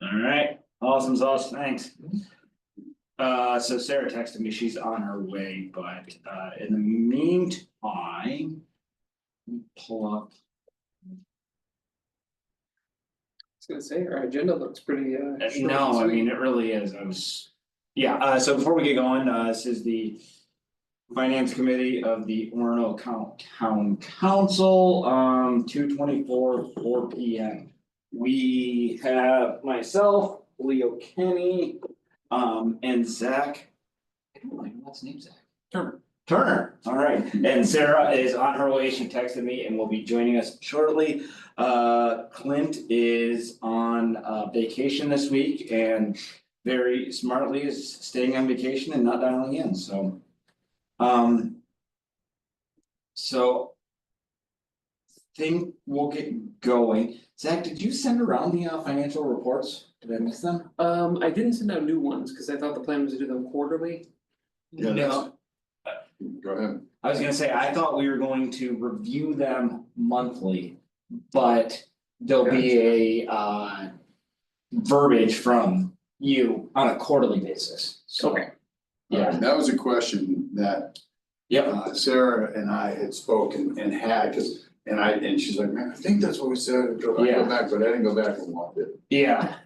Alright, awesome sauce, thanks. So Sarah texted me, she's on her way, but in the meantime. Pull up, I was gonna say, our agenda looks pretty, short and no, I sweet. mean, it really is, yeah, so before we get going, this is the. Finance Committee of the Orono Town Council, 2:24, 4 P M. We have myself, Leo Kenny, and Zach. I don't know my last name, Zach. Turner, all right, and Sarah is on her way, she texted me and will be joining us shortly. Clint is on vacation this week and very smartly is staying on vacation and not dialing in, so. So. Think we'll get going. Zach, did you send around the financial reports? Did I miss them? I didn't send out new ones, cause I thought the plan was to do them quarterly. Yeah, No, Go ahead. I was gonna say, I thought we were going to review them monthly, but there'll be a verbiage from you on a quarterly basis, so. Okay. Yeah, That was a question that yep, Sarah and I had spoken and had, and she's like, man, I think that's what we said, I go Yeah. back, but I didn't go back and walk it. yeah.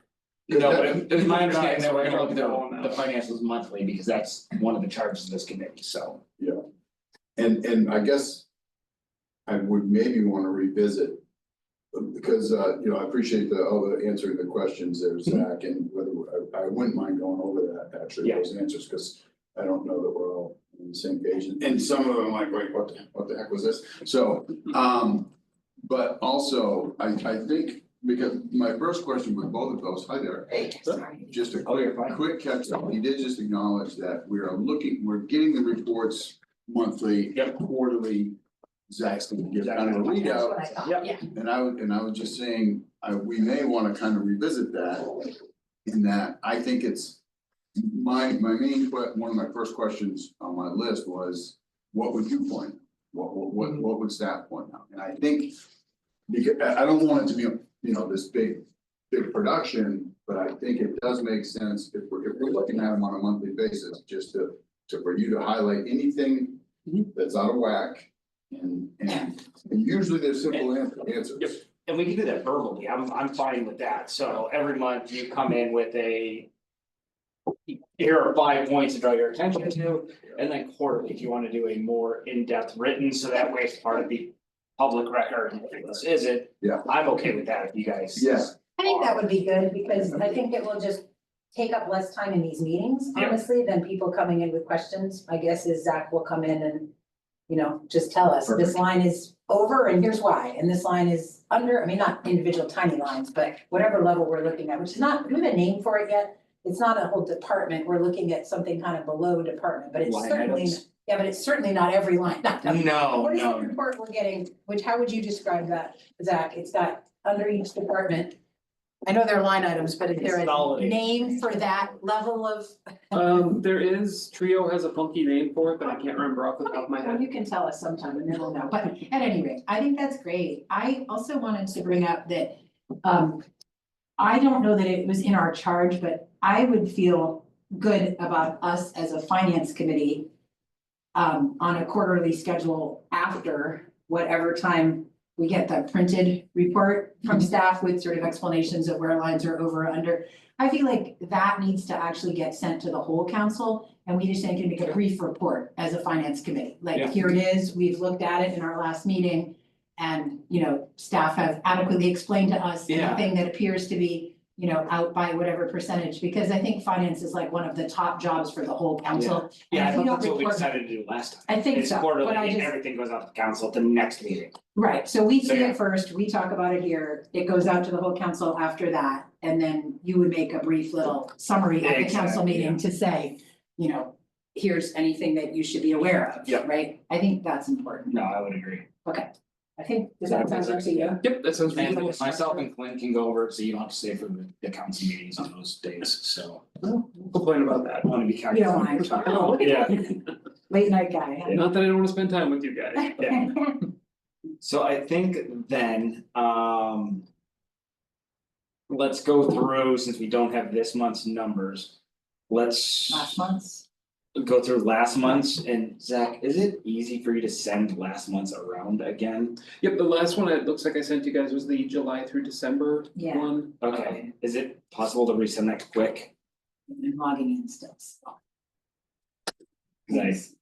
No, but it was my understanding that we're Nice. gonna look at the financials monthly, because that's one of the charges of this committee, so. And I guess I would maybe wanna revisit. Because I appreciate all the answering the questions there, Zach, and whether I wouldn't mind going over that, actually, Yeah. those answers, cause I don't know that we're all on the same page, and some of them I'm like, wait, what the heck was this? So, but also, I think, because my first question with both of those, hi there. Just a Oh, you're fine. quick catch up, he did just acknowledge that we're getting the reports monthly. Yep. Quarterly. Zach's gonna give kind of a readout, Yep. and I was just saying, we may wanna kind of revisit that. In that, I think it's, my main, one of my first questions on my list was, what would you point? What would staff point out? And I think, because I don't want it to be, this big production, but I think it does make sense if we're looking at them on a monthly basis, just for you to highlight anything that's out of whack. And usually they're simple answers. Yep. And we can do that verbally, I'm fine with that, so every month you come in with a. Here are 5 points to draw your attention to, and then quarterly, if you wanna do a more in-depth written, so that way it's part of the public record, if this is it. Yeah. I'm okay with that, if you guys. Yeah. I think that would be good, because I think it will just take up less time in these meetings, Yeah. honestly, than people coming in with questions. My guess is Zach will come in and, just tell us, this Perfect. line is over and here's why, and this line is under, I mean, not individual tiny lines, but whatever level we're looking at, which is not, we have a name for it yet. It's not a whole department, we're looking at something kind of below department, but it's Line certainly, items. yeah, but it's certainly not every line. No, What is the no, report we're getting, how would you describe that, Zach? It's got under each department. I know there are line items, but is there a Consolidated. name for that level of? There is, Trio has a funky name for it, but I can't remember off the top of my Well, head. you can tell us sometime and then we'll know, but at any rate, I think that's great. I also wanted to bring up that, I don't know that it was in our charge, but I would feel good about us as a finance committee. On a quarterly schedule after whatever time we get the printed report from staff with sort of explanations of where lines are over or under. I feel like that needs to actually get sent to the whole council, and we just need to make a brief report as a finance committee. Yeah. Like, here it is, we've looked at it in our last meeting. And, staff have adequately explained to us Yeah. anything that appears to be, out by whatever percentage, because I think finance is like one of the top jobs for the whole council. yeah, I And if thought we don't that's what we report- decided to do last time. I think It's so, quarterly, but I and just, everything goes out to council at the next meeting. right, so we So, see yeah. it first, we talk about it here, it goes out to the whole council after that. And then you would make a brief little summary at the council Exactly, meeting to say, here's anything that you should be aware of, Yeah. right? I think that's important. No, I would agree. I think, does that sound good to you? Yep, that sounds And reasonable. myself and Clint can go over it, so you don't have to stay for the council meetings on those days, so. No complain about that. I wanna be You careful. don't mind. Oh, Yeah. late night guy, huh? Not that I don't wanna spend time with you guys. Yeah. So I think then, let's go through, since we don't have this month's numbers. Let's last month's. go through last month's, and Zach, is it easy for you to send last month's around again? Yep, the last one, it looks like I sent you guys was the July through December Yeah. one. Okay, is it possible to resend that quick? I'm logging in still, so. Nice.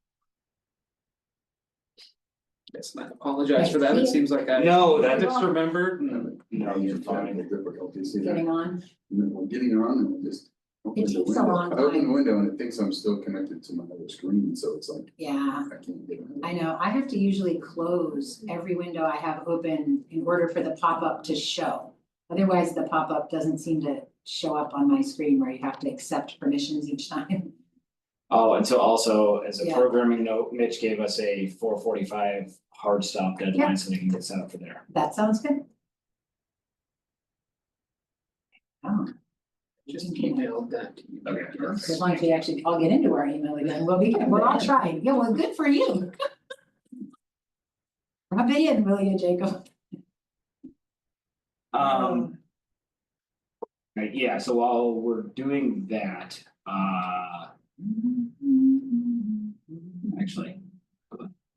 Yes, and I apologize for that, it seems like I No, that- misremembered and. No, you're fine. Difficulties, see that, Getting on, we're getting on and we just. open It the takes a window. long I open the time. window and it thinks I'm still connected to my other screen, so it's like, yeah, I can't get it. I know, I have to usually close every window I have open in order for the pop-up to show. Otherwise, the pop-up doesn't seem to show up on my screen where you have to accept permissions each time. Oh, and so also, as a Yeah. programming note, Mitch gave us a 4:45 hard stop deadline, so they can get set up for there. That sounds good. Oh, Just emailed that to you. Okay, perfect. as long as we actually all get into our email again, we'll all try, yeah, well, good for you. Rub it in, will you, Jacob? Right, yeah, so while we're doing that, actually.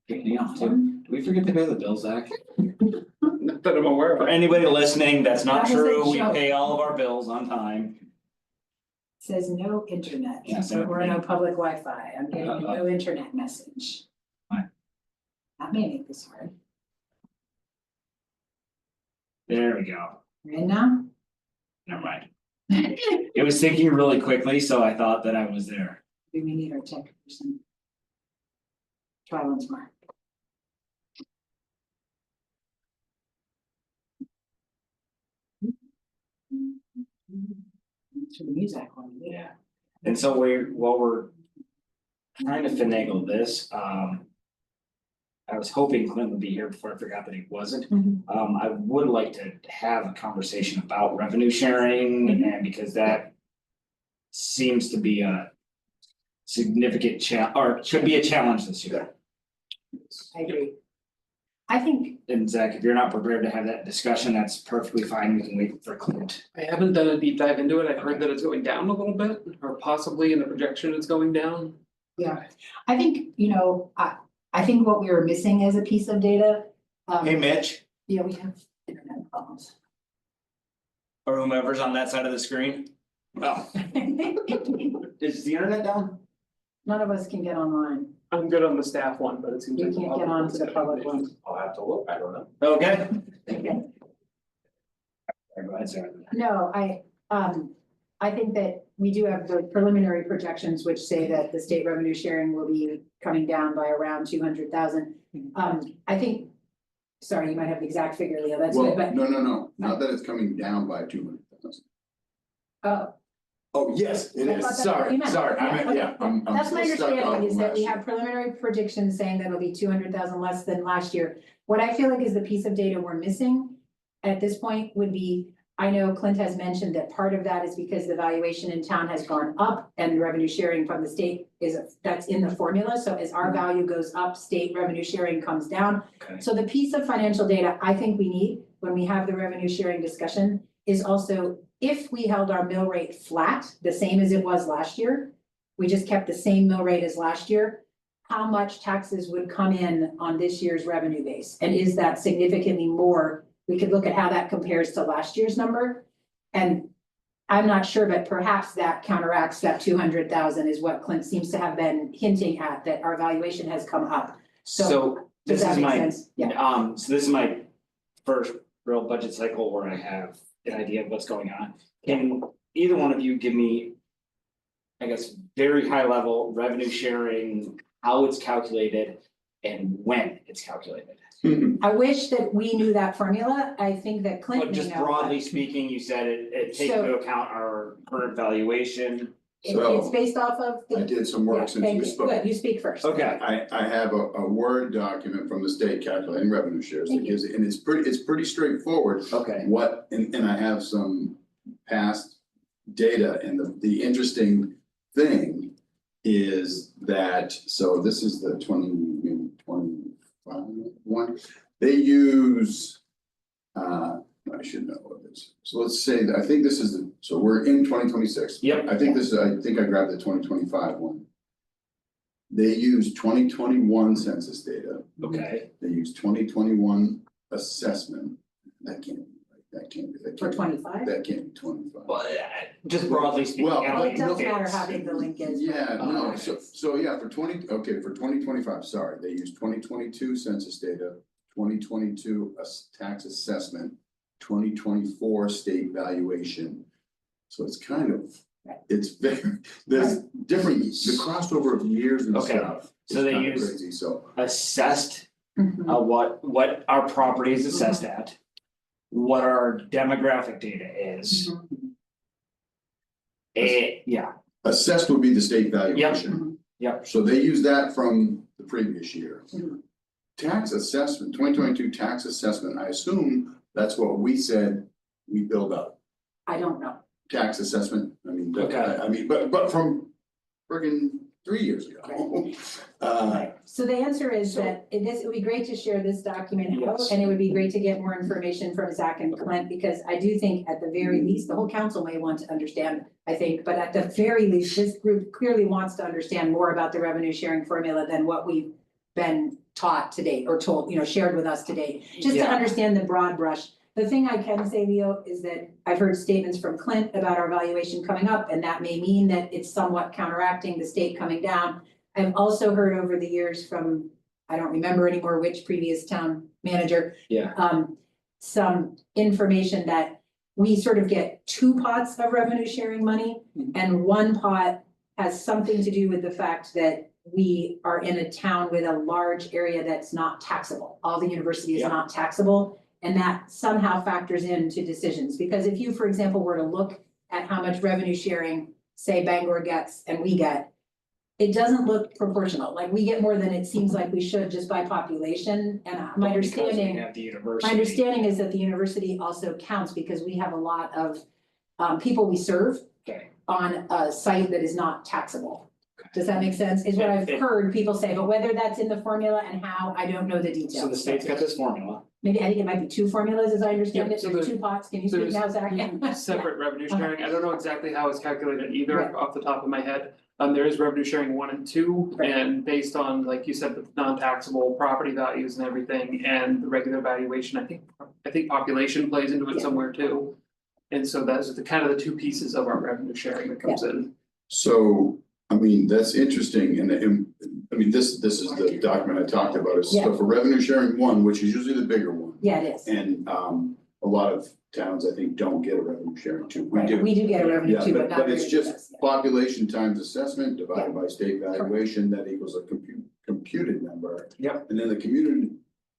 Kick me off too. Do we forget to pay the bills, Zach? Not that I'm aware For of. anybody listening, that's not That was a true, we joke. pay all of our bills on time. Says no internet, Yeah, so- or no public Wi-Fi, I'm getting a no internet message. Fine. That may make this hard, There we go, right now? never mind. It was thinking really quickly, so I thought that I was there. Do we need our tech person? Try once more. To the music one, yeah. And so while we're trying to finagle this, I was hoping Clint would be here before I forgot that he wasn't. Mhm. I would like to have a conversation about revenue sharing, and because that seems to be a significant or should be a challenge this year. I agree. I think, And Zach, if you're not prepared to have that discussion, that's perfectly fine, we can wait for Clint. I haven't done a deep dive into it, I've heard that it's going down a little bit, or possibly in the projection it's going down. yeah, I think, you know, I think what we were missing as a piece of data. Hey Mitch, Yeah, we have internet problems. or whomever's on that side of the screen. Oh, is the internet down? None of us can get online. I'm good on the staff one, but it seems You like. can't get on to the public one. I'll have to look, I don't know. Okay. Go ahead, Sarah. No, I think that we do have the preliminary projections which say that the state revenue sharing will be coming down by around 200,000. I think, sorry, you might have the exact figure, Leo, that's Well, good, but, no, not that it's coming down by 200,000. oh, Oh, yes, it I is, thought that's what you meant. I meant, Okay. yeah, I'm that's my still stuck on understanding is that last we year. have preliminary predictions saying that it'll be 200,000 less than last year. What I feel like is the piece of data we're missing at this point would be, I know Clint has mentioned that part of that is because the valuation in town has gone up and the revenue sharing from the state that's in the formula. So as our value goes up, state revenue sharing comes down. Okay. So the piece of financial data I think we need when we have the revenue sharing discussion is also if we held our mill rate flat, the same as it was last year, we just kept the same mill rate as last year, how much taxes would come in on this year's revenue base? And is that significantly more? We could look at how that compares to last year's number. And I'm not sure, but perhaps that counteracts that 200,000 is what Clint seems to have been hinting at, that our valuation has come up. So Does this that is make my, sense? Yeah, so this is my first real budget cycle where I have an idea of what's going on. Can either one of you give me, I guess, very high level revenue sharing, how it's calculated and when it's calculated? I wish that we knew that formula. I think that Clint But may just know. broadly speaking, you said it takes into account our current valuation. It's based off of I the, did some yeah, work since thank we you. spoke. Good, you speak first. Okay, I have a Word document from the state calculating revenue shares that Thank you. gives it, and it's pretty straightforward. okay, And I have some past data, and the interesting thing is that, so this is the 2025 one, they use, I should know what it is. So let's say, that I think this is, so we're in 2026. Yep. I think I grabbed the 2025 one. They use 2021 census data, Okay, they use 2021 assessment, that can't be right, that can't be. For 25? That can't be 25. well, just broadly speaking. Well, I Well, it mean, does matter it's- how big the link is. Yeah, no, Okay. so yeah, for 2025, sorry, they use 2022 census data, 2022 tax assessment, 2024 state valuation. So it's kind of, Right. it's very, there's different, the crossover of years and Okay, stuff. so is they kinda use- Crazy, so, Assessed, Mhm. what our property is assessed at. What our demographic data is. Mhm. Yeah, assessed would be the state valuation. yep, So they use that from the previous year. Mhm. Tax assessment, 2022 tax assessment, I assume that's what we said we build up. I don't know. Tax assessment, I mean, Okay. I mean, but from friggin' 3 years ago. So the answer is that it would be great to share this document out, Yes. and it would be great to get more information from Zach and Clint, because I do think at the very least, the whole council may want to understand, I think, but at the very least, this group clearly wants to understand more about the revenue sharing formula than what we've been taught today or told, shared with us today, just to Yeah. understand the broad brush. The thing I can say, Leo, is that I've heard statements from Clint about our valuation coming up, and that may mean that it's somewhat counteracting the state coming down. I've also heard over the years from, I don't remember anymore which previous town manager, yeah, some information that we sort of get two pots of revenue sharing money. Mhm. And one pot has something to do with the fact that we are in a town with a large area that's not taxable. All the university is Yeah. not taxable, and that somehow factors into decisions. Because if you, for example, were to look at how much revenue sharing, say Bangor gets and we get, it doesn't look proportional. Like, we get more than it seems like we should just by population. And my because we understanding, have the my university. understanding is that the university also counts because we have a lot of people we serve Okay, on a site that is not taxable. Does that make sense? Is what I've It- heard people say, but whether that's in the formula and how, I don't know the details. so the state's got this formula, Maybe, I think it might be two formulas, as I understand Yeah, it, so there's there- two pots, can you speak There's now, Zach? two separate revenue Uh-huh. sharing, I don't know exactly how it's calculated Right. either off the top of my head. There is revenue sharing 1 and 2, Right. and based on, like you said, the non-taxable property values and everything, and the regular valuation, I think population plays into it Yeah. somewhere too. And so those are the kind of the two pieces of our revenue sharing that comes in. So, I mean, that's interesting, and I mean, this is the document I talked about, is Yeah. so for revenue sharing one, which is usually the bigger one. Yeah, it is. And a lot of towns, I think, don't get a revenue sharing two, we Right, do. we do get a revenue Yeah, too, but not but it's everybody just does, yeah. population times assessment divided by state valuation, that equals a computed number. Yep. And then the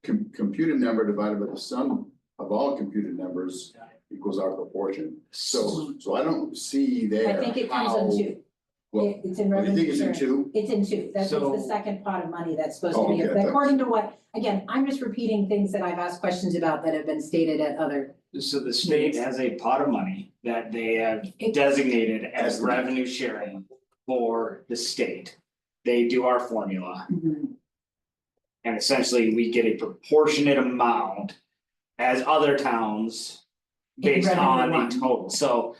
computed number divided by the sum of all computed numbers equals our proportion. So I don't see there I think it how. comes in two. Well, It's in you revenue think it's in sharing. two? It's in two, that's So- the second pot of money that's supposed Oh, to be, okay, thanks. according to what, again, I'm just repeating things that I've asked questions about that have been stated at other. so the state has a pot of money that they have designated as revenue sharing for the state. They do our formula, and essentially we get a proportionate amount as other towns based revenue on line. the total, so.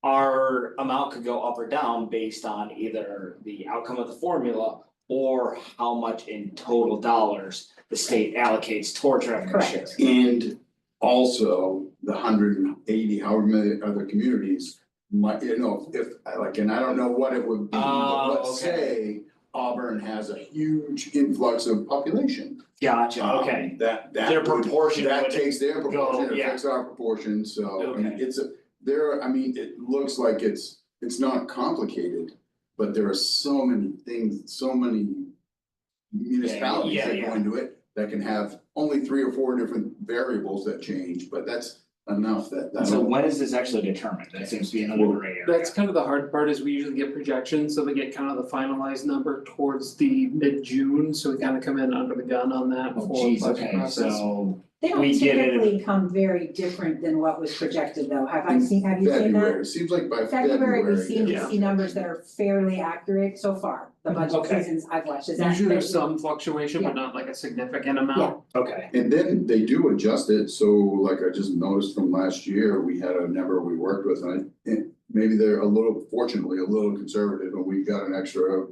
Our amount could go up or down based on either the outcome of the formula or how much in total dollars the state allocates towards revenue Correct. sharing. And also the 180, however many other communities might, if, like, and I don't know what it would be, but Oh, let's okay. say Auburn has a huge influx of population. Gotcha, okay, That Their would- proportion That would takes their proportion, it yeah. affects our proportion, so, I mean, Okay. I mean, it looks like it's not complicated. But there are so many things, so many municipalities Yeah, that yeah. go into it that can have only 3 or 4 different variables that change, but that's enough that. so when is this actually determined? That seems to be another gray area. That's kind of the hard part, is we usually get projections, so they get kind of the finalized number towards the mid-June, so we kind of come in under the gun on that Oh, before the geez, budget okay, process. so, They don't We get it. typically come very different than what was projected though, have you seen that? February, it seems like by February, we February. seem to yeah. see numbers that are fairly accurate so far, the budget Okay. seasons I've watched, is that? Usually there's some fluctuation, Yeah. but not like a significant amount. Okay, And then they do adjust it, so like I just noticed from last year, we had a number we worked with, and maybe they're fortunately, a little conservative, and we got an extra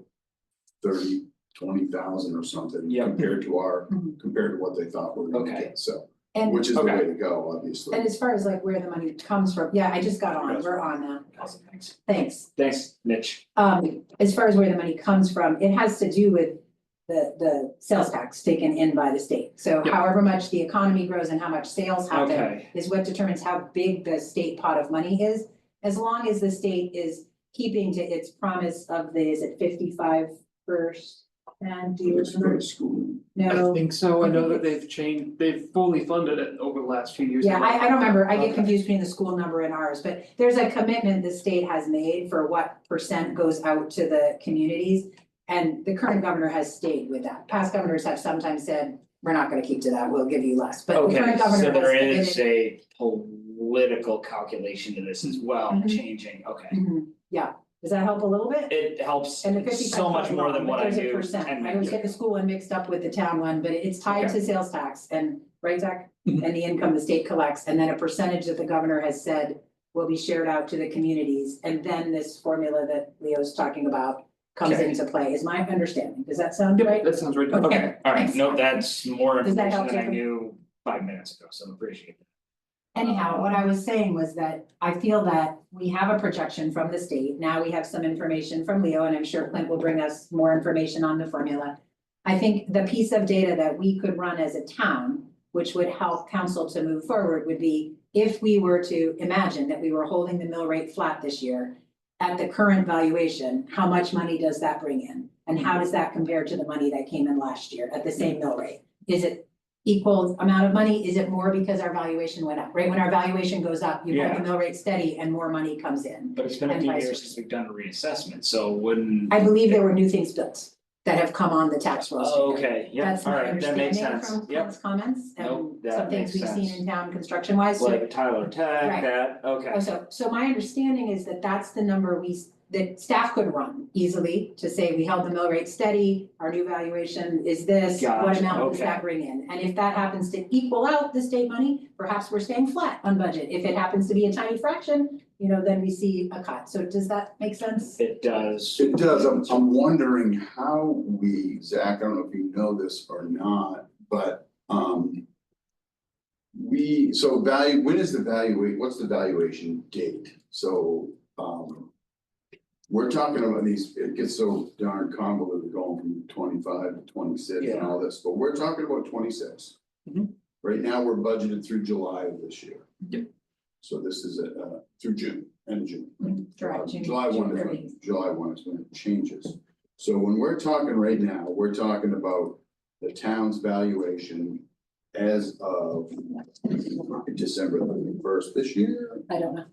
20,000 or something. Yeah. Compared to Mhm. what they thought we were gonna Okay. get, so, And which is the Okay. way to go, obviously. and as far as like where the money comes from, yeah, I just got on, we're on now, awesome, thanks. thanks. Mitch. As far as where the money comes from, it has to do with the sales tax taken in by the state. So Yep. however much the economy grows and how much sales happen Okay, is what determines how big the state pot of money is. As long as the state is keeping to its promise of the, is it 55%? And do you It's for remember? the school. I No, think so, I I know think that they've fully funded it over the last few years. yeah, I don't remember, I get Okay. confused between the school number and ours, but there's a commitment the state has made for what percent goes out to the communities. And the current governor has stayed with that. Past governors have sometimes said, we're not gonna keep to that, we'll give you less, but the okay, current governor so has there committed. is a political calculation to this as well, Mhm. changing, okay. Mhm, yeah, does that help a little bit? It helps And the 55 so much more than what I There's a do percent, 10 I always minutes get the ago. school one mixed up with the town one, but it's tied Okay. to sales tax and, right, Zach? Mhm. And the income the state collects, and then a percentage that the governor has said will be shared out to the communities, and then this formula that Leo's talking about comes Okay. into play, is my understanding, does that sound Yep, right? that sounds right. Okay. Okay, alright, Thanks. no, that's more Does that information help, than I Jacob? knew 5 minutes ago, so appreciate it. Anyhow, what I was saying was that I feel that we have a projection from the state, now we have some information from Leo, and I'm sure Clint will bring us more information on the formula. I think the piece of data that we could run as a town, which would help council to move forward, would be if we were to imagine that we were holding the mill rate flat this year. At the current valuation, how much money does that bring in? And how does that compare to the money that came in last year at the same mill rate? Is it equal amount of money? Is it more because our valuation went up, right? When our valuation goes up, you hold Yeah. the mill rate steady and more money comes in. But it's been a And few vice years versa. since we've done a reassessment, so wouldn't. I believe there were new things built that have come on the tax roll. Oh, okay, yeah, That's my alright, that makes understanding sense, from yep, Clint's comments and Nope, that some things makes we've seen sense. in town construction wise. like Tyler Tech, Right. that, okay. So my understanding is that that's the number that staff could run easily to say, we held the mill rate steady, our new valuation is this, what Gotcha, amount does okay. that bring in? And if that happens to equal out the state money, perhaps we're staying flat on budget. If it happens to be a tiny fraction, then we see a cut. So does that make sense? It does. It does, I'm wondering how Zach, I don't know if you know this or not, but, when is what's the valuation date? So, we're talking about these, it gets so darn convoluted going from 25 to 26 and all this, but we're talking about 26. Mhm. Right now, we're budgeted through July of this year. Yep. So this is through June, end of June. July 1 is when it changes. So when we're talking right now, we're talking about the town's valuation as of December 31st this year, I don't know.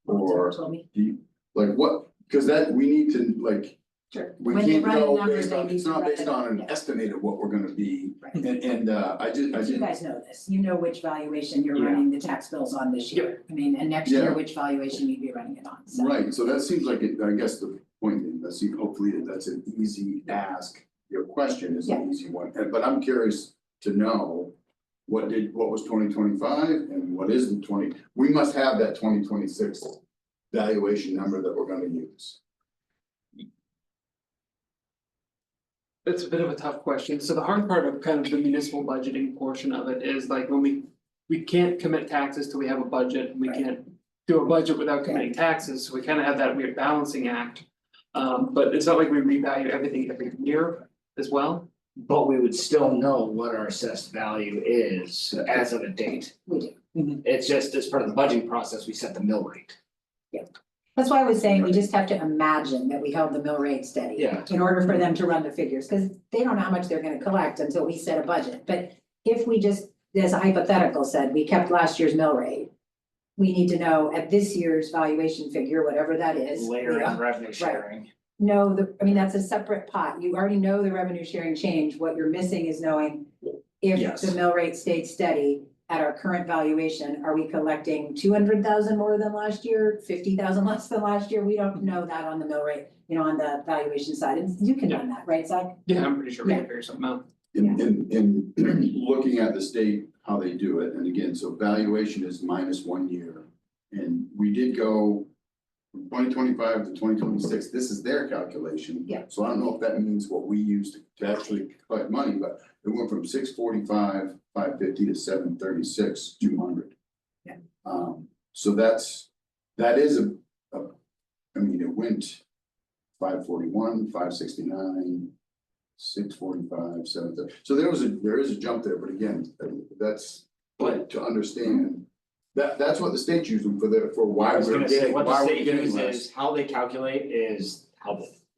or Told me. like what, because that, we need to like, Sure. we When they can't run the go numbers, based they on, need it's to not run based it. on an Yeah. estimate of what we're gonna be. Right. And I But you didn't, guys know this, you know which valuation you're Yeah. running the tax bills on this year. I mean, and next year, Yeah. which valuation you'd be running it on, so. right, so that seems like it, I guess the point, hopefully that's an easy ask. Your question is an easy one, but I'm curious to know. What was 2025 and what is the we must have that 2026 valuation number that we're gonna use. It's a bit of a tough question, so the hard part of kind of the municipal budgeting portion of it is like when we can't commit taxes till we have a budget, and we Right. can't. Do a budget without committing taxes, so we kind of have that weird balancing act. But it's not like we revalue everything every year as well. But we would still know what our assessed value is as of a date. We do. It's just as part of the budgeting process, we set the mill rate. That's why I was saying we just have to imagine that we held the mill rate steady. Yeah. In order for them to run the figures, because they don't know how much they're gonna collect until we set a budget, but if we just, as a hypothetical said, we kept last year's mill rate. We need to know at this year's valuation figure, whatever that is. Layer in revenue sharing. That's a separate pot, you already know the revenue sharing change, what you're missing is knowing. If Yes. the mill rate stayed steady, at our current valuation, are we collecting 200,000 more than last year, 50,000 less than last year? We don't know that on the mill rate, on the valuation side, and you can run that, right, Zach? Yeah, I'm pretty sure we can figure something out. In looking at the state, how they do it, and again, so valuation is minus 1 year. And we did go from 2025 to 2026, this is their calculation. Yeah. So I don't know if that means what we use to actually collect money, but it went from 645, 550 to 736, 200. Yeah. So that is I mean, it went 541, 569. 645, 730, so there is a jump there, but again, that's to understand. That's what the state's using for why I was we're gonna say, getting, what the why we're state getting uses, less. how they calculate is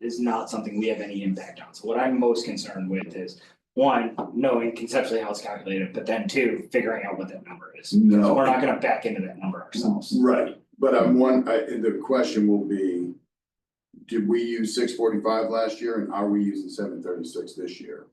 not something we have any impact on. So what I'm most concerned with is, one, knowing conceptually how it's calculated, but then two, figuring out what that number is. So No, we're not gonna back into that number ourselves. right, but the question will be, did we use 645 last year and are we using 736 this year?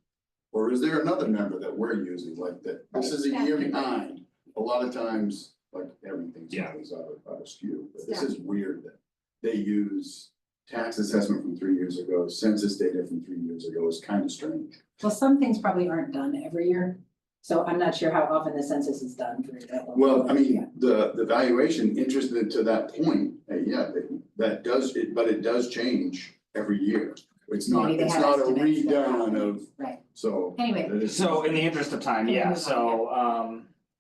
Or is there another number that we're using like that, this is a year behind, a lot of times, like everything's Yeah. always out of skew, but this is weird that they use tax assessment from 3 years ago, census data from 3 years ago is kind of strange. Well, some things probably aren't done every year, so I'm not sure how often the census is done for that. Well, I mean, the valuation, interested to that point, yeah, that does, but it does change every year. It's not, Maybe they it's have not a estimates that redone of, Right, so. anyway, that is- So in the interest of time, yeah, so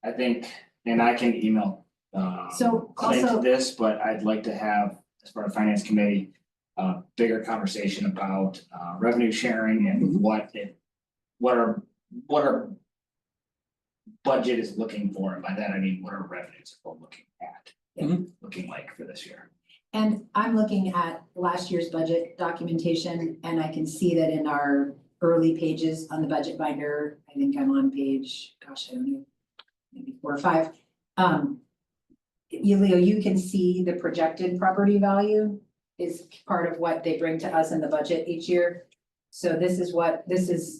I think, and I can email So, Clint also- this, but I'd like to have, as part of finance committee, a bigger conversation about revenue sharing and what our budget is looking for, and by that I mean what our revenues are looking at. Looking like for this year. and I'm looking at last year's budget documentation, and I can see that in our early pages on the budget binder, I think I'm on page, gosh, I don't know, maybe 4 or 5. Leo, you can see the projected property value is part of what they bring to us in the budget each year. So this is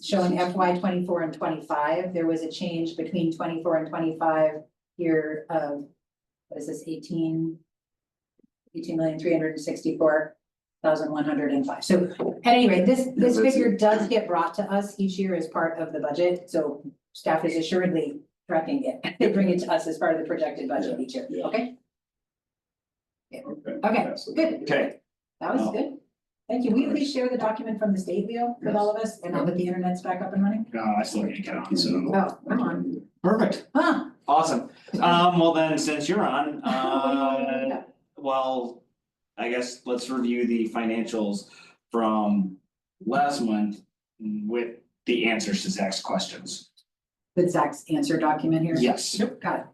showing FY 24 and 25. There was a change between 24 and 25 here of, what is this, 18,364,105. So at any rate, this that's figure it. does get brought to us each year as part of the budget, so staff is assuredly tracking it. They bring it to us as part of the projected budget each year, Yeah. okay? Okay. Okay, Absolutely. good. Okay, That was good. Thank you. Will you please share the document from the state, Leo, with all of us, and now that the internet's back up and running? no, I still need to get on, so, Oh, come on. perfect, Huh? awesome. Well then, since you're on, What do you want to do? well, I guess let's review the financials from last month with the answers to Zach's questions. With Zach's answer document here? Yes. Got it.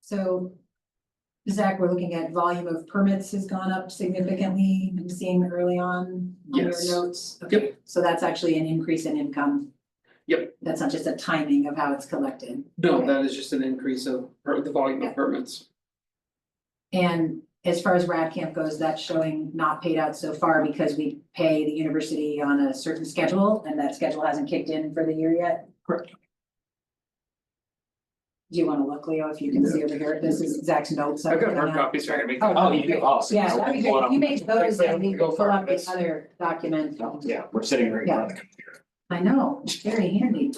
So, Zach, we're looking at volume of permits has gone up significantly, I'm seeing early on your Yes. notes. Okay, so that's actually an increase in income. Yep. That's not just a timing of how it's collected. No, Okay. that is just an increase of the volume Yeah. of permits. And as far as RAD camp goes, that's showing not paid out so far because we pay the university on a certain schedule and that schedule hasn't kicked in for the year yet. Correct. Do you wanna look, Leo, if you can see over here? This is Zach's notes. I've got I'm hard putting out. copies, so I can make. Oh, Oh, you do, awesome. Yeah, that'd be great. If you make those and we can pull up the other document. Yeah, we're sitting right in front of the computer. I know, very handy.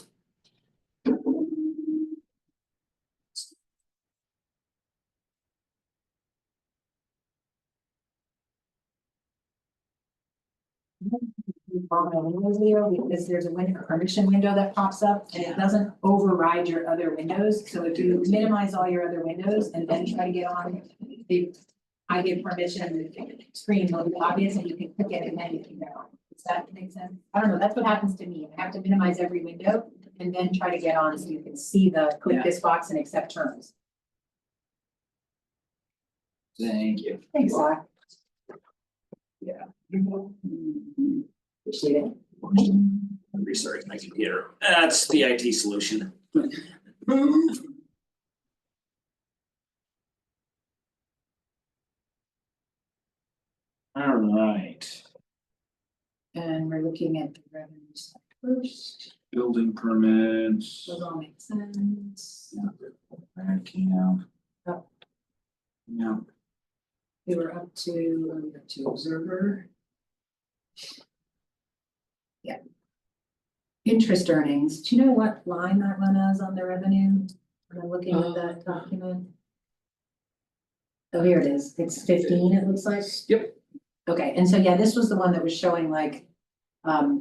Because there's a window, a permission window that pops up and it doesn't override your other windows. So if you minimize all your other windows and then try to get on the I give permission screen will be obvious and you can click it and then you can go. Does that make sense? I don't know, that's what happens to me. I have to minimize every window and then try to get on so you can see the click this box and accept terms. Thank you. Thanks, Zach. Yeah. Appreciate it. Restarting my computer. That's the IT solution. right, And we're looking at the revenue side first, building permits. those all make sense. Yeah. Yep. Yeah, We were up to observer. Yeah. Interest earnings, do you know what line that one is on the revenue? When I'm looking at that document. Oh, here it is, it's 15, it looks like. Yep. Okay, and so, yeah, this was the one that was showing like, yeah.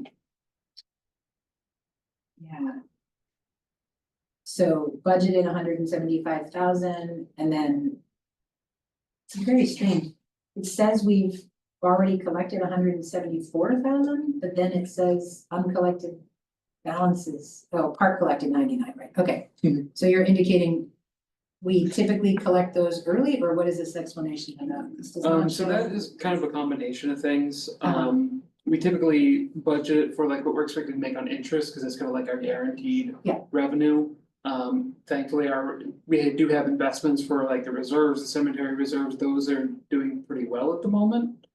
So budgeted 175,000 and then. It's very strange, it says we've already collected 174,000, but then it says uncollected balances, oh, part collected 99, right, okay. Mhm. So you're indicating we typically collect those early, or what is this explanation about? This does not So show- that is kind of a combination of things. Uh-huh. We typically budget for like what we're expected to make on interest, cause it's kind of like our guaranteed. Yeah. Revenue. Thankfully, we do have investments for like the reserves, the cemetery reserves, those are doing pretty well at the moment.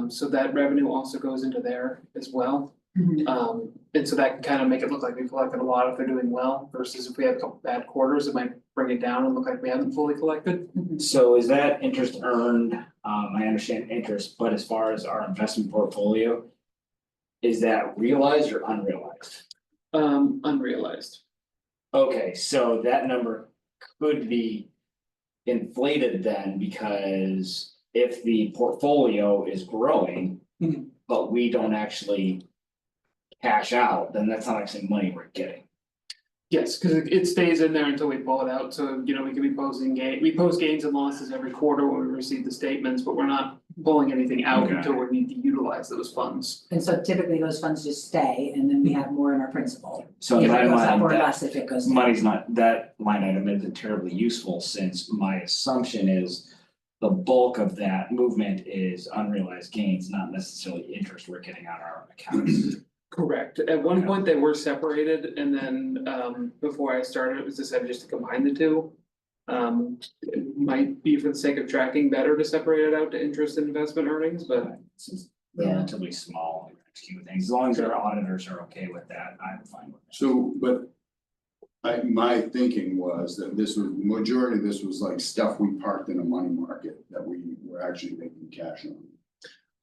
So that revenue also goes into there as well. Mhm. And so that can kind of make it look like we collected a lot if they're doing well, versus if we have a couple bad quarters, it might bring it down and look like we haven't fully collected. Mhm. so is that interest earned, I understand interest, but as far as our investment portfolio. Is that realized or unrealized? Unrealized. Okay, so that number could be inflated then, because if the portfolio is growing. Mhm. But we don't actually cash out, then that's not actually money we're getting. Yes, cause it stays in there until we pull it out, so we can be we post gains and losses every quarter when we receive the statements, but we're not pulling anything out Okay. until we need to utilize those funds. And so typically those funds just stay and then we have more in our principal. So in If my it goes up mind, or that less if it goes down. money's not, that line item isn't terribly useful, since my assumption is. The bulk of that movement is unrealized gains, not necessarily interest we're getting on our accounts. Correct, at one Okay. point they were separated and then before I started, it was decided just to combine the two. It might be for the sake of tracking better to separate it out to interest and investment earnings, but Since Yeah. relatively small in the grand scheme of things, as long as our auditors are okay with that, I'm fine with it. So, but. My thinking was that majority of this was like stuff we parked in a money market that we were actually making cash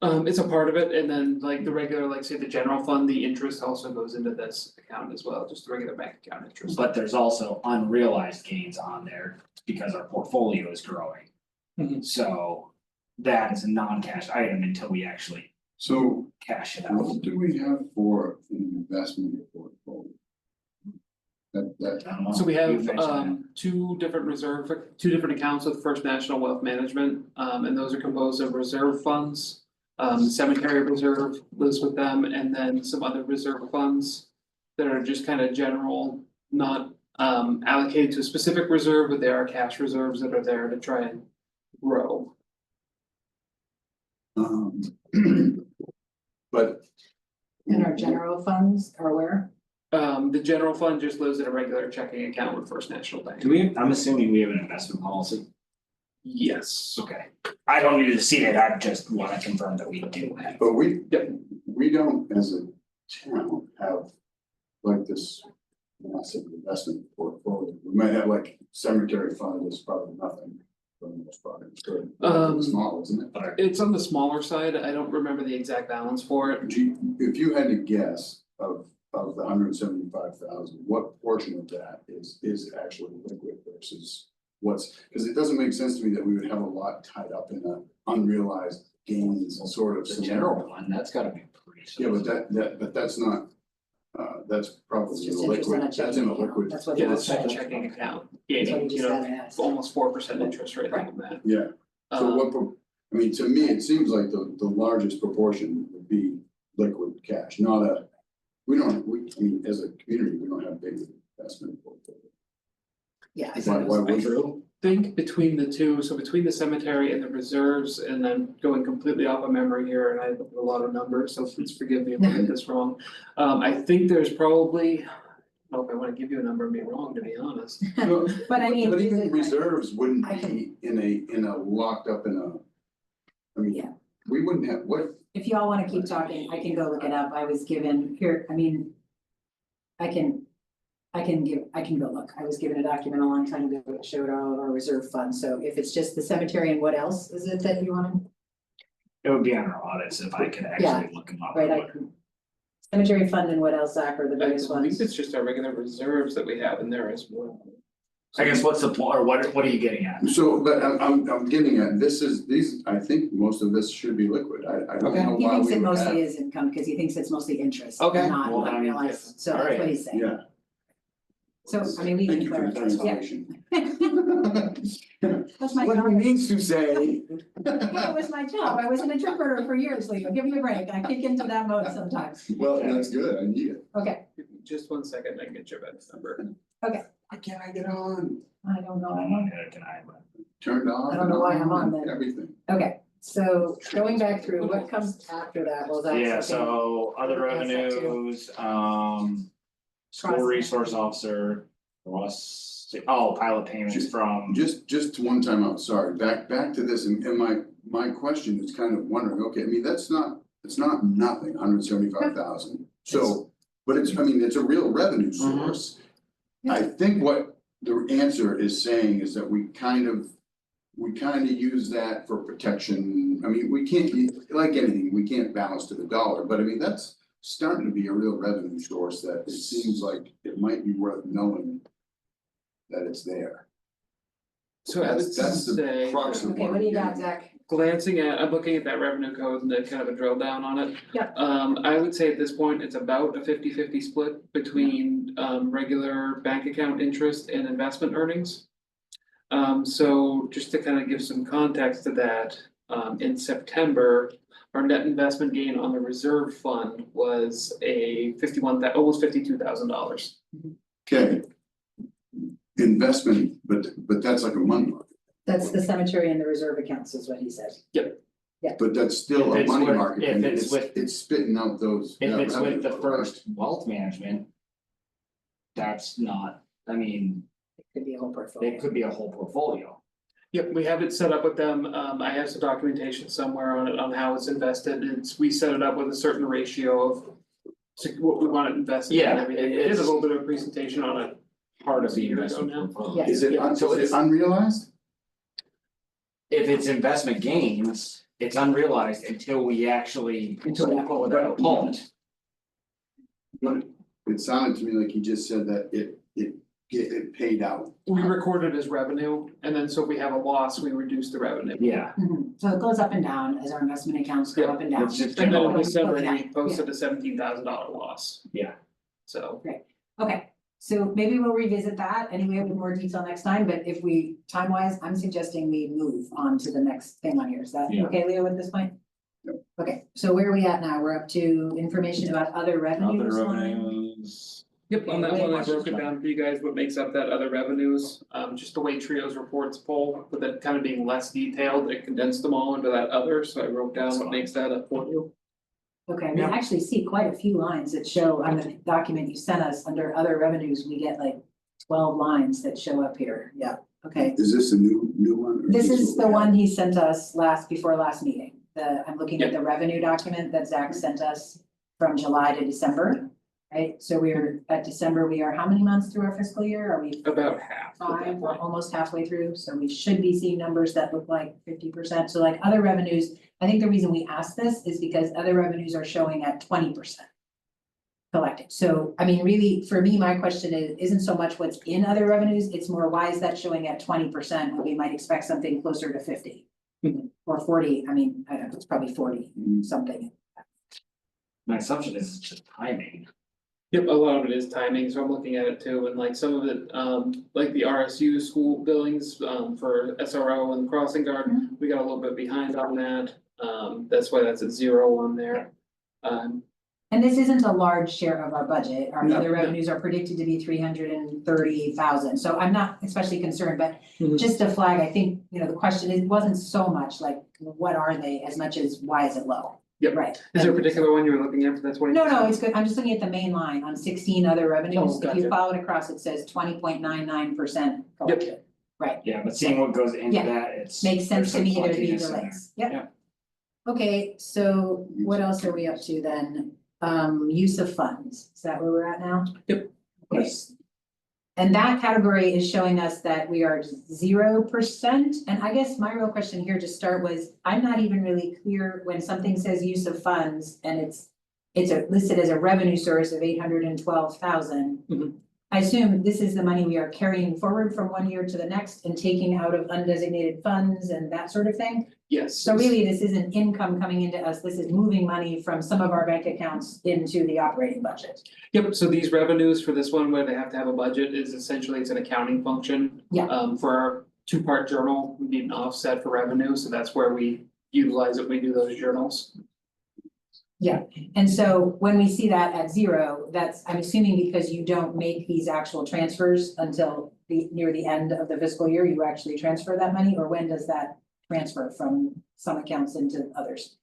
on. it's a part of it, and then like the regular, like say the general fund, the interest also goes into this account as well, just the regular bank account interest. But there's also unrealized gains on there because our portfolio is growing. Mhm. So that is a non-cash item until we actually So cash it out. what do we have for an investment portfolio? That, I don't know. So we You have mentioned two different accounts with First National Wealth Management, and those are composed of reserve funds. Cemetery reserve lives with them, and then some other reserve funds that are just kind of general, not allocated to a specific reserve, but they are cash reserves that are there to try and grow. but. And our general funds are where? The general fund just lives in a regular checking account with First National Bank. Do we, I'm assuming we have an investment policy. Yes. Okay. I don't need to see it, I just wanna confirm that we do have. But we Yep. don't, as a town, have like this massive investment portfolio. We might have like cemetery fund is probably nothing for the most part. It's good. It's small, isn't it? It's on the smaller side, I don't remember the exact balance for it. If you had to guess of the 175,000, what portion of that is actually liquid versus what's, because it doesn't make sense to me that we would have a lot tied up in a unrealized gains and sort of. The general one, that's gotta be pretty. Yeah, but but that's not, that's It's probably just a interest on a liquid, that's in checking a account, liquid. that's what. Yeah, it that's was. just a checking account, That's what gaining, you you just know, had asked. almost 4% interest rate on that. Yeah, so Um, I mean, to me, it seems like the largest proportion would be liquid cash, not a. I mean, as a community, we don't have big investment portfolio. Yeah. I Is thought that it was- why true? Think between the two, so between the cemetery and the reserves, and then going completely off of memory here, and I looked at a lot of numbers, so please forgive me if I get this wrong. I think there's probably, I don't know if I wanna give you a number and be wrong, to be honest. No, But I mean, But is even it like- reserves wouldn't I be in a locked up in a. I mean, Yeah. we wouldn't have, if y'all wanna keep talking, I can go look it up, I was given, here, I mean. I can go look, I was given a document a long time ago that showed all of our reserve funds, so if it's just the cemetery and what else is it that you wanna, It would be on our audits if I could actually look them up. right, I can. Cemetery fund and what else, Zach, are the I biggest believe ones? it's just our regular reserves that we have in there as well. I guess what's the point, or what are you getting at? So, but I'm getting at, these, I think most of this should be liquid, I don't Okay. know He why thinks we it would mostly have. is income, cause he thinks it's mostly interest, Okay, not well, then, unrealized, so all that's right. what he's saying. Yeah. So, I mean, we Thank can you for the clarify, yeah. translation. That's my What job. he means to say. That was my job, I was an interpreter for years, Leo, give me a break, I kick into that mode sometimes, Well, that's good, I need it. okay, Just 1 second, I can get your best number. Why can't I get on? I don't know, I'm on. Turned off. I don't know why I'm on then. Everything. Okay, so going back through, what comes after that, well, that's. Yeah, okay. so other That's that too. revenues, school Crossing. resource officer, pilot payments from. Just one time out, sorry, back to this, and my question is kind of wondering, okay, I mean, it's not nothing, 175,000. So, but it's, I mean, it's a real revenue source. I think what the answer is saying is that we kind of use that for protection. I mean, we can't, like anything, we can't balance to the dollar, but I mean, that's starting to be a real revenue source that it seems like it might be worth knowing that it's there. So I would That's the say, crux of Okay, what do you got, Zach? I'm looking at that revenue code and then kind of a drill down on it. Yep. I would say at this point, it's about a 50-50 split between regular bank account interest and investment earnings. So just to kind of give some context to that, in September, our net investment gain on the reserve fund was almost $52,000. Okay. Investment, but that's like a money market, That's the cemetery and the reserve accounts is what he said. but that's still If a it's money with- market, if and it's with- it's spitting out those. If that it's with the revenue, first wealth management. That's not, I mean, It could be a whole portfolio. it could be a whole portfolio. Yep, we have it set up with them. I have some documentation somewhere on it, on how it's invested. We set it up with a certain ratio of what we want it invested in and Yeah, everything. We did a little bit of a presentation on it. Part of the Years ago investment now. portfolio. Is it, Yeah, so it's unrealized? If it's investment gains, it's unrealized until we actually. Until we pull it out. Pull it. But it sounded to me like you just said that it paid out. We record it as revenue, and then so if we have a loss, we reduce the revenue. Yeah, Mhm. So it goes up and down as our investment accounts go up and down. it's just And then in general, December, Yeah. we posted a $17,000 loss. Yeah. So. Okay, so maybe we'll revisit that anyway with more detail next time, but if we, time wise, I'm suggesting we move on to the next thing on here. Is that Yeah. okay, Leo, at this point? Yep. Okay, so where are we at now? We're up to information about other revenues other line? revenues. Yep, on that Okay, one, I wait. broke it down for you guys, what makes up that other revenues, just the way Trio's reports pull, with it kind of being less detailed, it condensed them all into that other, so I wrote down what makes that up for you. Okay, we Yeah. actually see quite a few lines that show on the document you sent us, under other revenues, we get like 12 lines that show up here. Yeah, okay. Is this a new one? or This is what the we one had? he sent us before last meeting. I'm looking at the revenue document that Zach sent us from July to December. Right, so we're at December, we are how many months through our fiscal year? Are we About half. at that 5? We're point. almost halfway through, so we should be seeing numbers that look like 50%. So like other revenues, I think the reason we asked this is because other revenues are showing at 20% collected. So, I mean, really, for me, my question isn't so much what's in other revenues, it's more, why is that showing at 20% when we might expect something closer to 50? Mhm. Or 40, I mean, I don't know, it's probably 40 Mhm. something. My assumption is it's just timing. Yep, a lot of it is timing, so I'm looking at it too, and like some of it, like the RSU school billings, for SRO and crossing guard, we got a little bit behind on that. That's why that's at 0 on there. And this isn't a large share of our budget, our No, other no. revenues are predicted to be 330,000, so I'm not especially concerned, but. Mhm. Just to flag, I think, the question wasn't so much like, what are they, as much as why is it low? Yep. Right. Is there a particular one you were looking at for that 20%? No, it's good, I'm just looking at the main line on 16 other revenues, Oh, if you gotcha. follow it across, it says 20.99% collected. Right, Yeah, but seeing what goes into Yeah. that, it's. makes sense to there's me, some there'd be clunkiness in there. delays, yep. Yeah. Okay, so what else are we up to then? Use of funds, is that where we're at now? Yep. Okay. And that category is showing us that we are 0%, and I guess my real question here to start was, I'm not even really clear when something says use of funds and it's. Listed as a revenue source of 812,000. Mhm. I assume this is the money we are carrying forward from one year to the next and taking out of undesignated funds and that sort of thing. Yes. So really, this isn't income coming into us, this is moving money from some of our bank accounts into the operating budget. Yep, so these revenues for this one, where they have to have a budget, is essentially, it's an accounting function. Yeah. For our two-part journal, we need an offset for revenue, so that's where we utilize it, we do those journals. And so when we see that at 0, that's, I'm assuming because you don't make these actual transfers until near the end of the fiscal year, you actually transfer that money, or when does that transfer from some accounts into others?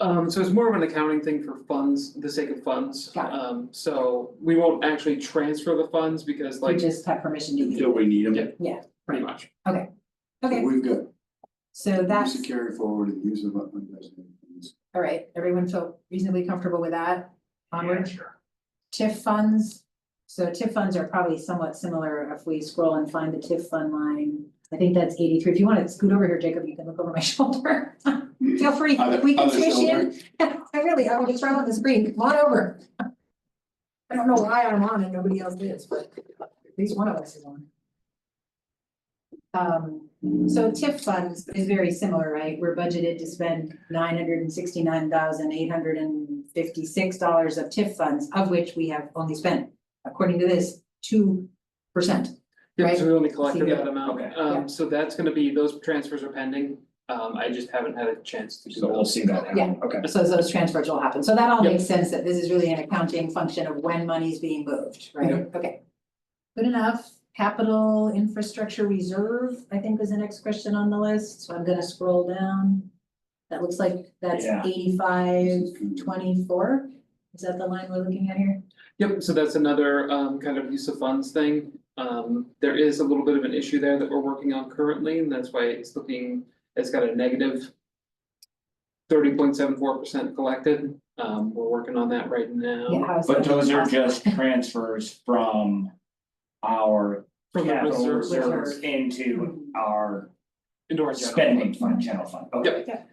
So it's more of an accounting thing for funds, the sake of funds. Got So we won't actually transfer the funds because We like, just have permission to use Until it. we need them. Yeah. Yeah, pretty much. okay, So we've got so that's, use to carry forward and use of undesignated funds. all right, everyone feel reasonably comfortable with that? Onward. Sure. TIF funds, so TIF funds are probably somewhat similar if we scroll and find the TIF fund line. I think that's 83. If you want to scoot over here, Jacob, you can look over my shoulder. Feel free, we can Other switch shoulder. in. I'm just right on the screen, come on over. I don't know why I'm on and nobody else is, but at least one of us is on. So TIF funds is very similar, right? We're budgeted to spend $969,856 of TIF funds, of which we have only spent, according to this, 2%. Yeah, so we only See collected that? that amount, Okay. so that's gonna be, those transfers are pending, I just haven't had a chance to do So we'll those. see that happen. Yeah. Okay. So those transfers will happen. So that all Yep. makes sense that this is really an accounting function of when money's being moved, right? Okay. Good enough. Capital infrastructure reserve, I think was the next question on the list. So I'm gonna scroll down. That looks like that's Yeah. 8524. Is that the line we're looking at here? Yep, so that's another kind of use of funds thing. There is a little bit of an issue there that we're working on currently, and that's why it's looking, it's got a negative 30.74% collected. We're working on that right Yeah, now. how is But that those are possible? just transfers from our From the capital reserve reserves into our into our general spending fund. fund, general fund, okay.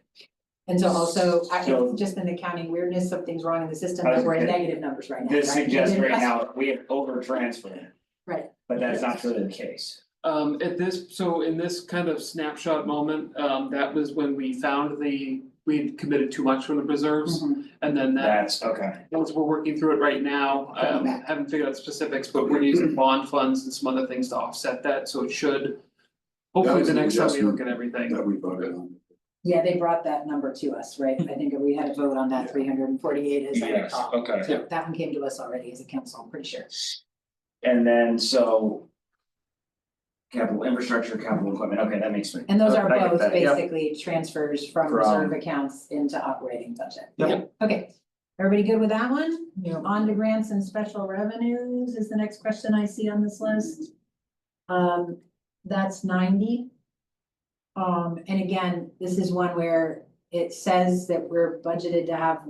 And so also, So- just an accounting weirdness, something's wrong in the system, because we're in Okay. negative numbers right now. This right? suggests right now, we have over transferred, Right, but that's not really the case. At this, so in this kind of snapshot moment, that was when we found we'd committed too much from the reserves. Mhm. And then That's okay. once we're working through it right now, Coming back. haven't figured out specifics, but we're using bond funds and some other things to offset that, so it should. Hopefully was the an next time we look adjustment at everything, That we voted on. yeah, they brought that number to us, right? I think we had a vote on that 348 as I Yes, recall. okay. Yeah. That one came to us already as a council, I'm pretty sure. And then so. Capital infrastructure, capital equipment, okay, that makes sense. And those are I get both that, yep. basically transfers from From- reserve accounts into operating budget. Yep. Okay, everybody good with that one? Yeah. On to grants and special revenues is the next question I see on this list. That's 90. And again, this is one where it says that we're budgeted to have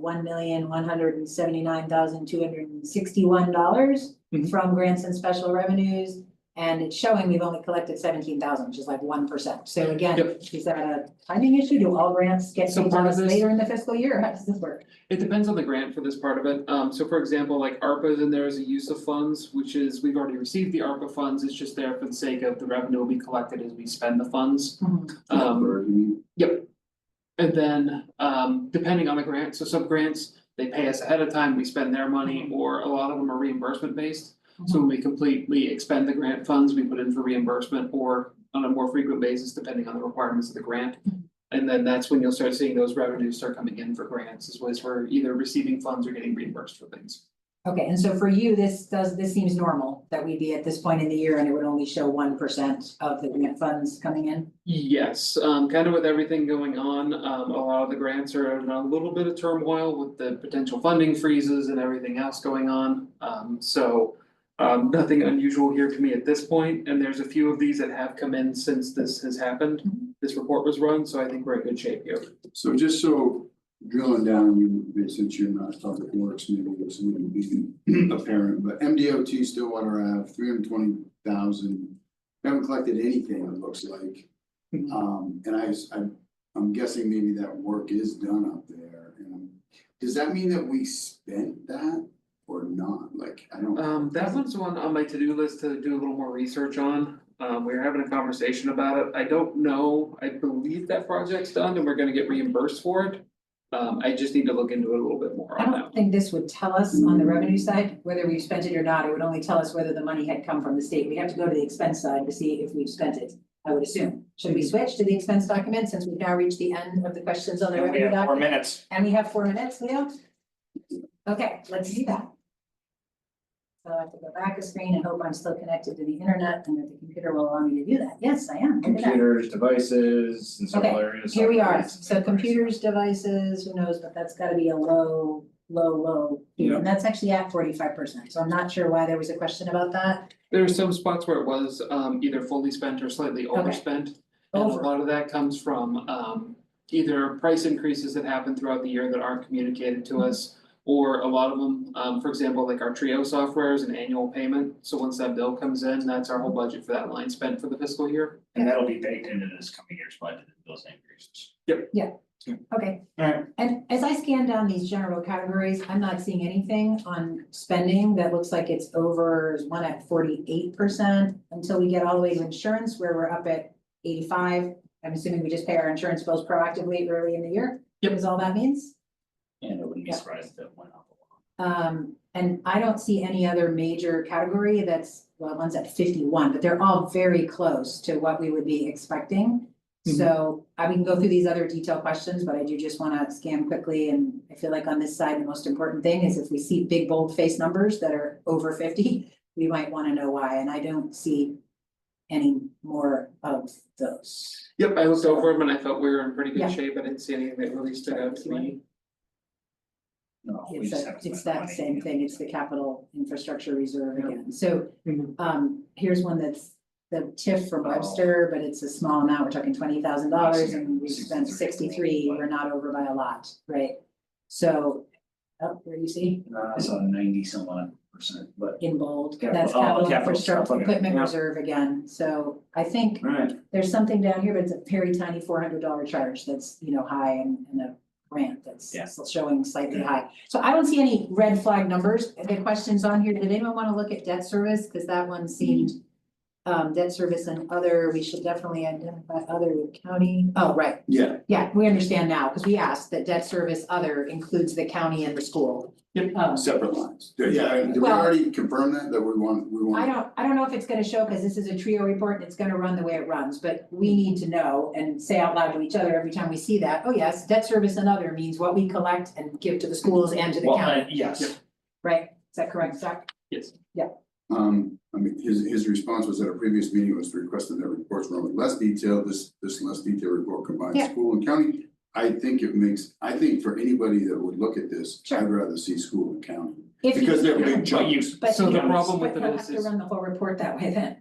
$1,179,261 Mhm. from grants and special revenues. And it's showing we've only collected 17,000, which is like 1%. So again, Yep. is that a timing issue? Do all grants get So paid to part of us this- later in the fiscal year? Or how does this work? it depends on the grant for this part of it, so for example, like ARPA is in there as a use of funds, which is, we've already received the ARPA funds, it's just there for the sake of the revenue will be collected as we spend the funds. Or you mean, Yep. And then, depending on the grant, so some grants, they pay us ahead of time, we spend their money, or a lot of them are reimbursement based. So when we completely expend the grant funds, we put in for reimbursement or on a more frequent basis, depending on the requirements of the grant. And then that's when you'll start seeing those revenues start coming in for grants, is ways we're either receiving funds or getting reimbursed for things. Okay, and so for you, this seems normal that we'd be at this point in the year and it would only show 1% of the grant funds coming in? Yes, kind of with everything going on, a lot of the grants are in a little bit of turmoil with the potential funding freezes and everything else going on. Nothing unusual here to me at this point, and there's a few of these that have come in since this has happened. This report was run, so I think we're in good shape here. so just so drilling down, since you're not public works, maybe this wouldn't be apparent, but MDOT Stillwater Ave, 320,000. Haven't collected anything, it looks like. And I'm guessing maybe that work is done up there, and does that mean that we spent that or not? Like, I don't. That one's one on my to-do list to do a little more research on. We were having a conversation about it. I don't know, I believe that project's done and we're gonna get reimbursed for it. I just need to look into it a little bit more I on don't that. think this would tell us on the revenue side whether we've spent it or not. It would only tell us whether the money had come from the state. We have to go to the expense side to see if we've spent it, I would assume. Should we switch to the expense document since we've now reached the end of the questions on the We revenue have 4 document? minutes. And we have 4 minutes, Leo? Okay, let's do that. So I have to go back a screen and hope I'm still connected to the internet and that the computer will allow me to do that. Yes, I am. Look at that. Computers, devices, and several Okay, areas. Here we are. software, So computers, devices, who knows, but that's gotta be a low. Yeah. And that's actually at 45%. So I'm not sure why there was a question about that. There were some spots where it was either fully spent or slightly overspent. And a Over. lot of that comes from either price increases that happen throughout the year that aren't communicated to us. Or a lot of them, for example, like our Trio software is an annual payment, so once that bill comes in, that's our whole budget for that line spent for the fiscal year. And that'll be baked into this coming year's budget, those increases. Okay, Alright, and as I scan down these general categories, I'm not seeing anything on spending that looks like it's over, there's one at 48%. Until we get all the way to insurance where we're up at 85. I'm assuming we just pay our insurance bills proactively early in the year. Yep. Is all that means? and I wouldn't be Yeah. surprised if it went up a lot. And I don't see any other major category that's, well, one's at 51, but they're all very close to what we would be expecting. So we can go through these other detailed questions, but I do just wanna scan quickly, and I feel like on this side, the most important thing is if we see big bold face numbers that are over 50, we might wanna know why, and I don't see any more of those. Yep, I looked over them and I felt we were in pretty Yeah. good shape. I didn't see anything that really stood out to me. No, we It's just that, haven't it's spent that money. same thing, it's the capital infrastructure reserve Yeah. again, so, Mhm. here's one that's the TIF from Oh. Webster, but it's a small amount, we're talking $20,000 I've and we seen spent 63, we're not over by a lot, right? So, where do you see, I saw 90 some odd %, but, in bold, Capital- that's oh, capital capital infrastructure, stuff, okay, equipment yeah. reserve again, so I think alright, there's something down here, but it's a very tiny $400 charge that's, high and a grant that's Yeah. still showing slightly high. So I don't see any red flag numbers. The questions on here, did anyone wanna look at debt service? Cause that one seemed. Debt service and other, we should definitely identify other county. Oh, right. Yeah. Yeah, we understand now, cause we asked that debt service other includes the county and the school. Yep. Separate lines. Yeah, did we Well- already confirm that we want? I don't know if it's gonna show, cause this is a trio report and it's gonna run the way it runs, but we need to know and say out loud to each other every time we see that, oh yes, debt service and other means what we collect and give to the schools and to the well, county, yes, right? Is that correct, Zach? Yes. I mean, his response was at a previous meeting was requested that reports were less detailed, this less detailed report combines Yeah. school and county. I think for anybody that would look at this, Sure. I'd rather see school and county, If you- because they're big but chunks. But So the you know, problem with but it they'll is- have to run the whole report that way then.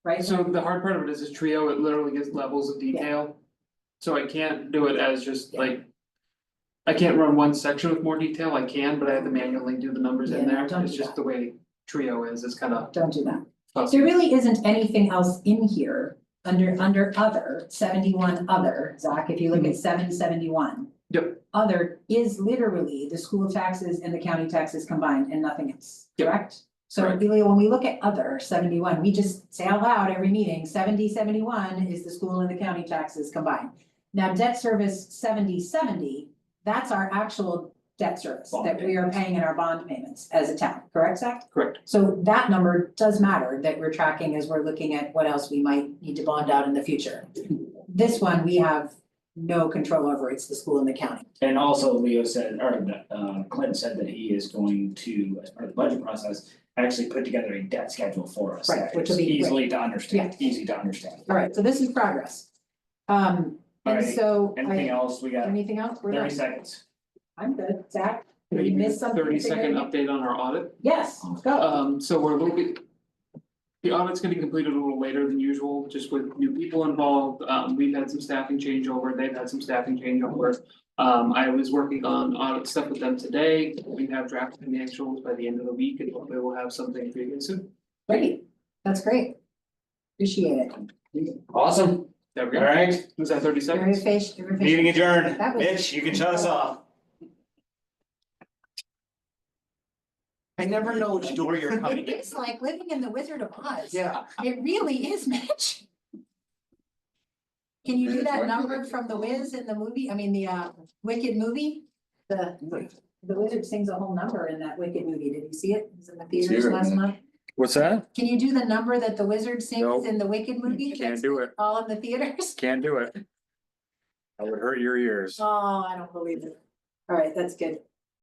Right? So the hard part of it is Trio, it literally gives levels of detail. So I can't do it as just Yeah. like. I can't run one section with more detail, I can, but I have to manually do the numbers in Yeah, there, don't it's do just the way Trio is, it's kind of Don't do that. fussy. There really isn't anything else in here under other, 71 other, Zach, if you look at 771. Yep. Other is literally the school taxes and the county taxes combined and nothing else, Yep. correct? So Correct. really, when we look at other 71, we just say out loud every meeting, 71 is the school and the county taxes combined. Now debt service 70, that's our actual debt service Bond that we are paying in our bond payments as a town, correct, Zach? Correct. So that number does matter that we're tracking as we're looking at what else we might need to bond out in the future. This one, we have no control over, it's the school and the county. and also Leo said, or Clinton said that he is going to, as part of the budget process, actually put together a debt schedule for us. Right, that which is will be easily to understand, easy to understand. All right, so this is progress. And Alright, so, Anything else? We got anything else? We're 30 done. seconds. I'm good, Zach, did we miss something? 30-second update on our audit. Yes, let's go. So we're looking. The audit's getting completed a little later than usual, just with new people involved, we've had some staffing changeover, they've had some staffing changeover. I was working on audit stuff with them today, we have draft financials by the end of the week, and hopefully we'll have something for you guys soon. Great, that's great. Appreciate it. Awesome, There we go. alright, Was that 30 Very seconds? efficient. meeting adjourned, That was- Mitch, you can shut us off. I never know which door you're coming It in. is like living in the Wizard of Oz. Yeah. It really is, Mitch. Can you do that number from the Wiz in the movie, I mean, the Wicked movie? The wizard sings a whole number in that Wicked movie, did you see it? It was in the theaters hear it, last man. month. What's that? Can you do the number that the wizard sings Nope. in the Wicked movie? Can't That's do it. all in the theaters? Can't do it. That would hurt your ears. Oh, I don't believe it. All right, that's good.